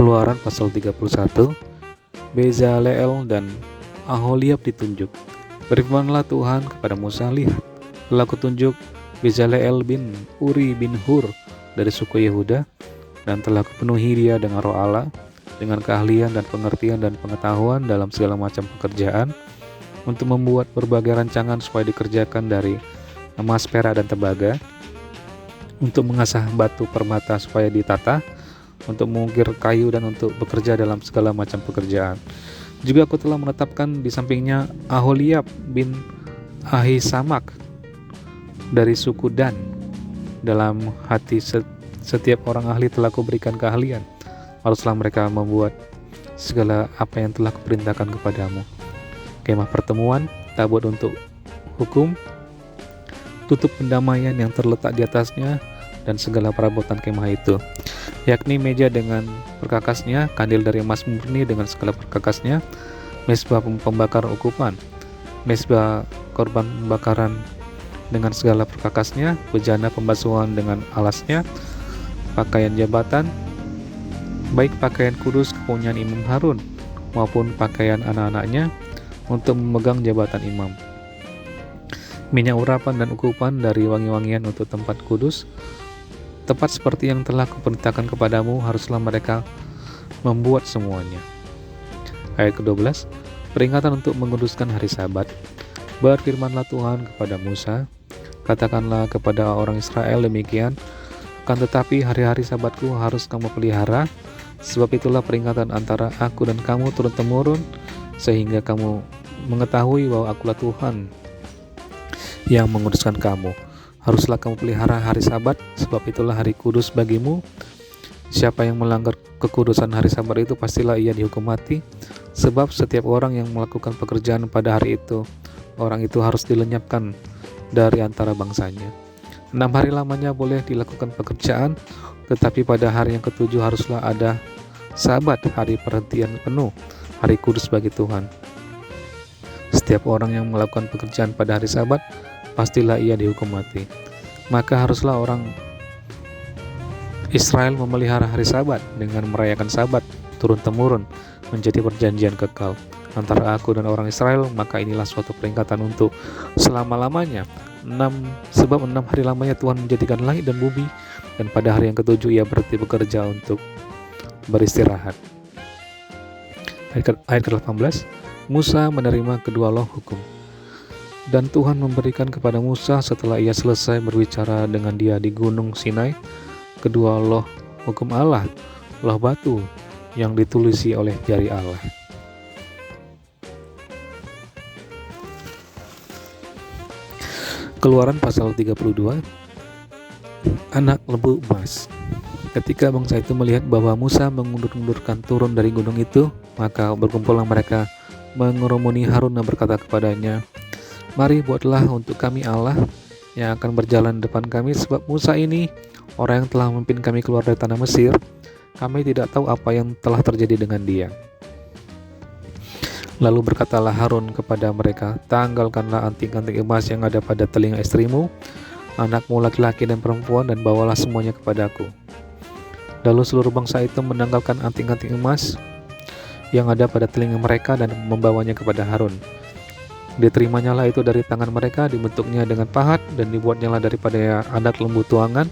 Keluaran pasal 31, Bezaleel dan Aholiab ditunjuk. Berfirmanlah Tuhan kepada Musa, lihat, telah kutunjuk Bezaleel bin Uri bin Hur dari suku Yehuda, dan telah kupenuhi dia dengan roh Allah, dengan keahlian dan pengertian dan pengetahuan dalam segala macam pekerjaan, untuk membuat berbagai rancangan supaya dikerjakan dari emas, perak, dan tembaga, untuk mengasah batu permata supaya ditata, untuk mengukir kayu, dan untuk bekerja dalam segala macam pekerjaan. Juga aku telah menetapkan di sampingnya Aholiab bin Ahisamak dari suku Dan. Dalam hati setiap orang ahli telah kuberikan keahlian. Haruslah mereka membuat segala apa yang telah kuperintahkan kepadamu: kemah pertemuan, tabut untuk hukum, tutup pendamaian yang terletak di atasnya, dan segala perabotan kemah itu, yakni meja dengan perkakasnya, kandil dari emas murni dengan segala perkakasnya, mezbah pembakar ukupan, mezbah korban pembakaran dengan segala perkakasnya, bejana pembasuhan dengan alasnya, pakaian jabatan, baik pakaian kudus kepunyaan Imam Harun maupun pakaian anak-anaknya untuk memegang jabatan imam, minyak urapan dan ukupan dari wangi-wangian untuk tempat kudus, tepat seperti yang telah kuperintahkan kepadamu, haruslah mereka membuat semuanya. Ayat ke-12, peringatan untuk menguduskan hari Sabat. Berfirmanlah Tuhan kepada Musa, katakanlah kepada orang Israel demikian, akan tetapi hari-hari Sabatku harus kamu pelihara, sebab itulah peringatan antara aku dan kamu turun-temurun, sehingga kamu mengetahui bahwa akulah Tuhan yang menguduskan kamu. Haruslah kamu pelihara hari Sabat, sebab itulah hari kudus bagimu. Siapa yang melanggar kekudusan hari Sabat itu, pastilah ia dihukum mati. Sebab setiap orang yang melakukan pekerjaan pada hari itu, orang itu harus dilenyapkan dari antara bangsanya. 6 hari lamanya boleh dilakukan pekerjaan, tetapi pada hari yang ketujuh haruslah ada Sabat, hari perhentian penuh, hari kudus bagi Tuhan. Setiap orang yang melakukan pekerjaan pada hari Sabat, pastilah ia dihukum mati. Maka haruslah orang Israel memelihara hari Sabat dengan merayakan Sabat turun-temurun menjadi perjanjian kekal antara aku dan orang Israel. Maka inilah suatu peringatan untuk selama-lamanya. Sebab 6 hari lamanya Tuhan menjadikan langit dan bumi, dan pada hari yang ketujuh ia berhenti bekerja untuk beristirahat. Ayat ke-18, Musa menerima kedua loh hukum. Dan Tuhan memberikan kepada Musa setelah ia selesai berbicara dengan dia di gunung Sinai kedua loh hukum Allah, loh batu yang ditulisi oleh jari Allah. Keluaran pasal 32, anak lembu emas. Ketika bangsa itu melihat bahwa Musa mengundur-undurkan turun dari gunung itu, maka berkumpullah mereka mengerumuni Harun dan berkata kepadanya, mari buatlah untuk kami Allah yang akan berjalan depan kami, sebab Musa ini orang yang telah memimpin kami keluar dari tanah Mesir. Kami tidak tahu apa yang telah terjadi dengan dia. Lalu berkatalah Harun kepada mereka, tanggalkanlah anting-anting emas yang ada pada telinga istrimu, anakmu laki-laki dan perempuan, dan bawalah semuanya kepadaku. Lalu seluruh bangsa itu menanggalkan anting-anting emas yang ada pada telinga mereka dan membawanya kepada Harun. Diterimanya lah itu dari tangan mereka, dibentuknya dengan pahat, dan dibuatnya lah daripada anak lembu tuangan.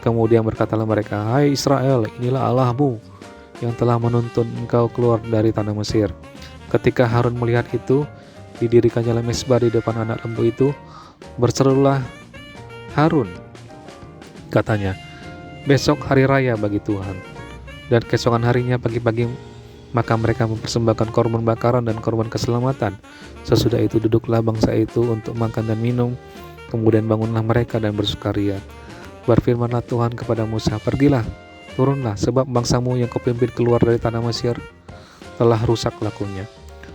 Kemudian berkatalah mereka, hai Israel, inilah Allahmu yang telah menuntun engkau keluar dari tanah Mesir. Ketika Harun melihat itu, didirikannya mezbah di depan anak lembu itu. Berserulah Harun, katanya, besok hari raya bagi Tuhan. Dan keesokan harinya pagi-pagi maka mereka mempersembahkan korban bakaran dan korban keselamatan. Sesudah itu duduklah bangsa itu untuk makan dan minum. Kemudian bangunlah mereka dan bersukaria. Berfirmanlah Tuhan kepada Musa, pergilah, turunlah, sebab bangsamu yang kau pimpin keluar dari tanah Mesir telah rusak lakunya.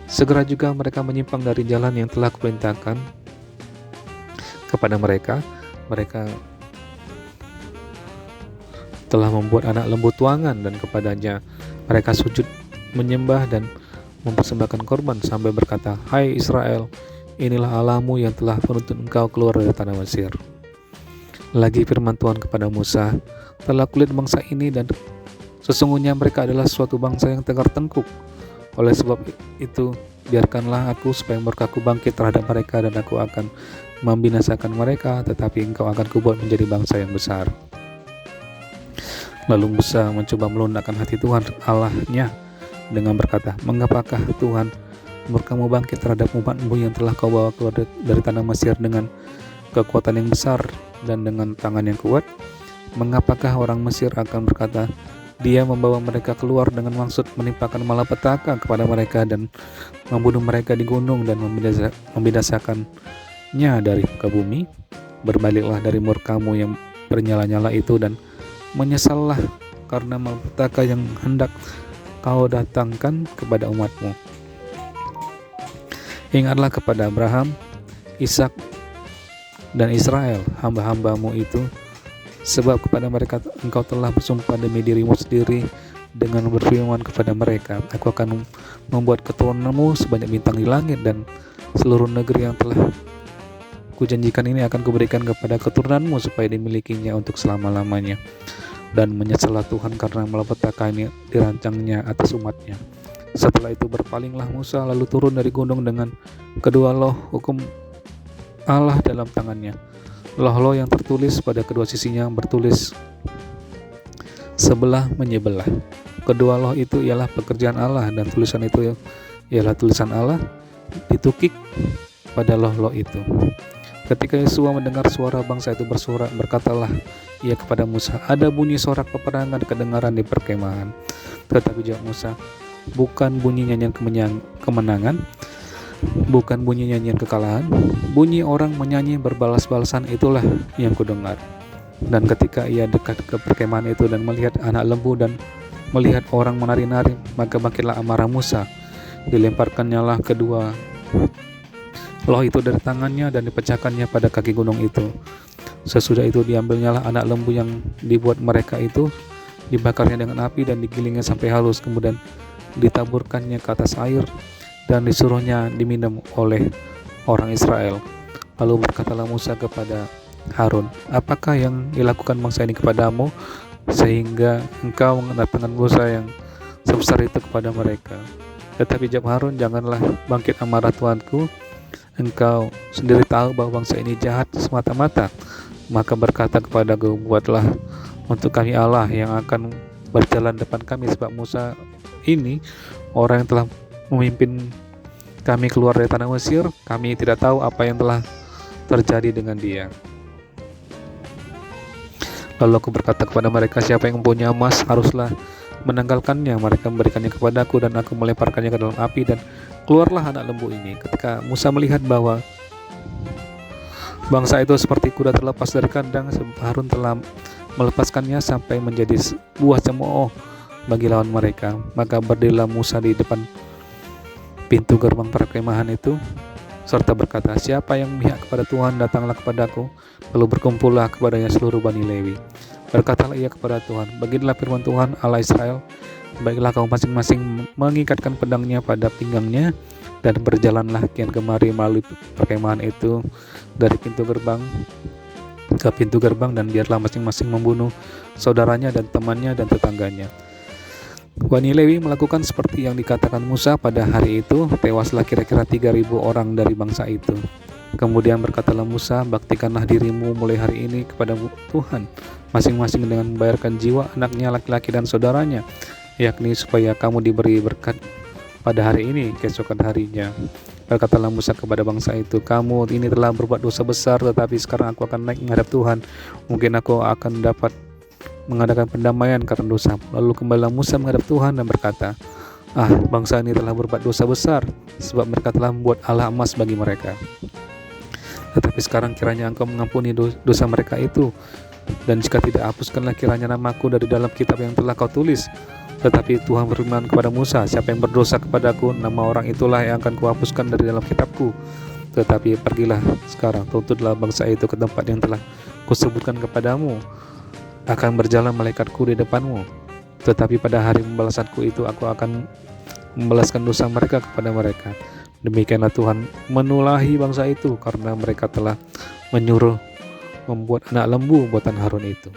Segera juga mereka menyimpang dari jalan yang telah kuperintahkan kepada mereka. Mereka telah membuat anak lembu tuangan, dan kepadanya mereka sujud menyembah dan mempersembahkan korban sambil berkata, hai Israel, inilah Allahmu yang telah menuntun engkau keluar dari tanah Mesir. Lagi firman Tuhan kepada Musa, telah kulihat bangsa ini dan Sesungguhnya mereka adalah suatu bangsa yang tegar tengkuk. Oleh sebab itu, biarkanlah aku supaya murkaku bangkit terhadap mereka dan aku akan membinasakan mereka, tetapi engkau akan kubuat menjadi bangsa yang besar. Lalu Musa mencoba melunakkan hati Tuhan Allahnya dengan berkata, mengapakah Tuhan murkamu bangkit terhadap umatmu yang telah kau bawa keluar dari tanah Mesir dengan kekuatan yang besar dan dengan tangan yang kuat? Mengapakah orang Mesir akan berkata, dia membawa mereka keluar dengan maksud menimpakan malapetaka kepada mereka dan membunuh mereka di gunung dan membinasakannya dari muka bumi? Berbaliklah dari murkamu yang bernyala-nyala itu dan menyesallah karena malapetaka yang hendak kau datangkan kepada umatmu. Ingatlah kepada Abraham, Ishak, dan Israel, hamba-hambamu itu, sebab kepada mereka engkau telah bersumpah demi dirimu sendiri dengan berfirman kepada mereka, aku akan membuat keturunanmu sebanyak bintang di langit, dan seluruh negeri yang telah kujanjikan ini akan kuberikan kepada keturunanmu supaya dimilikinya untuk selama-lamanya. Dan menyesallah Tuhan karena malapetaka ini dirancangnya atas umatnya. Setelah itu berpalinglah Musa lalu turun dari gunung dengan kedua loh hukum Allah dalam tangannya. Loh-loh yang tertulis pada kedua sisinya bertulis sebelah menyebelah. Kedua loh itu ialah pekerjaan Allah dan tulisan itu ialah tulisan Allah ditukik pada loh-loh itu. Ketika Yosua mendengar suara bangsa itu bersorak, berkatalah ia kepada Musa, ada bunyi sorak peperangan kedengaran di perkemahan. Tetapi jawab Musa, bukan bunyi nyanyian kemenangan, bukan bunyi nyanyian kekalahan, bunyi orang menyanyi berbalas-balasan itulah yang kudengar. Dan ketika ia dekat ke perkemahan itu dan melihat anak lembu dan melihat orang menari-nari, maka bangkitlah amarah Musa. Dilemparkannya lah kedua loh itu dari tangannya dan dipecahkannya pada kaki gunung itu. Sesudah itu diambilnya lah anak lembu yang dibuat mereka itu, dibakarnya dengan api dan digilingnya sampai halus, kemudian ditaburkannya ke atas air dan disuruhnya diminum oleh orang Israel. Lalu berkatalah Musa kepada Harun, apakah yang dilakukan bangsa ini kepadamu sehingga engkau mendatangkan dosa yang sebesar itu kepada mereka? Tetapi jawab Harun, janganlah bangkit amarah Tuanku, engkau sendiri tahu bahwa bangsa ini jahat semata-mata. Maka berkata kepadaku, buatlah untuk kami Allah yang akan berjalan depan kami, sebab Musa ini orang yang telah memimpin kami keluar dari tanah Mesir, kami tidak tahu apa yang telah terjadi dengan dia. Lalu aku berkata kepada mereka, siapa yang mempunyai emas haruslah menanggalkannya. Mereka memberikannya kepadaku dan aku melemparkannya ke dalam api dan keluarlah anak lembu ini. Ketika Musa melihat bahwa bangsa itu seperti kuda terlepas dari kandang, Harun telah melepaskannya sampai menjadi buah cemooh bagi lawan mereka. Maka berdirilah Musa di depan pintu gerbang perkemahan itu serta berkata, siapa yang memihak kepada Tuhan datanglah kepadaku. Lalu berkumpullah kepadanya seluruh Bani Lewi. Berkatalah ia kepada Tuhan, beginilah firman Tuhan Allah Israel, baiklah kamu masing-masing mengikatkan pedangnya pada pinggangnya dan berjalanlah kian kemari melalui perkemahan itu dari pintu gerbang ke pintu gerbang, dan biarlah masing-masing membunuh saudaranya dan temannya dan tetangganya. Bani Lewi melakukan seperti yang dikatakan Musa. Pada hari itu tewaslah kira-kira 3.000 orang dari bangsa itu. Kemudian berkatalah Musa, baktikanlah dirimu mulai hari ini kepada Tuhan masing-masing dengan membayarkan jiwa anaknya laki-laki dan saudaranya, yakni supaya kamu diberi berkat pada hari ini keesokan harinya. Berkatalah Musa kepada bangsa itu, kamu ini telah berbuat dosa besar, tetapi sekarang aku akan naik menghadap Tuhan, mungkin aku akan dapat mengadakan pendamaian karena dosa. Lalu kembalilah Musa menghadap Tuhan dan berkata, bangsa ini telah berbuat dosa besar, sebab mereka telah membuat Allah emas bagi mereka. Tetapi sekarang kiranya engkau mengampuni dosa mereka itu, dan jika tidak, hapuskanlah kiranya namaku dari dalam kitab yang telah kau tulis. Tetapi Tuhan berfirman kepada Musa, siapa yang berdosa kepadaku, nama orang itulah yang akan kuhapuskan dari dalam kitabku. Tetapi pergilah sekarang, tuntutlah bangsa itu ke tempat yang telah kusebutkan kepadamu. Akan berjalan malaikatku di depanmu. Tetapi pada hari pembalasanku itu aku akan membalaskan dosa mereka kepada mereka. Demikianlah Tuhan menulahi bangsa itu karena mereka telah menyuruh membuat anak lembu buatan Harun itu.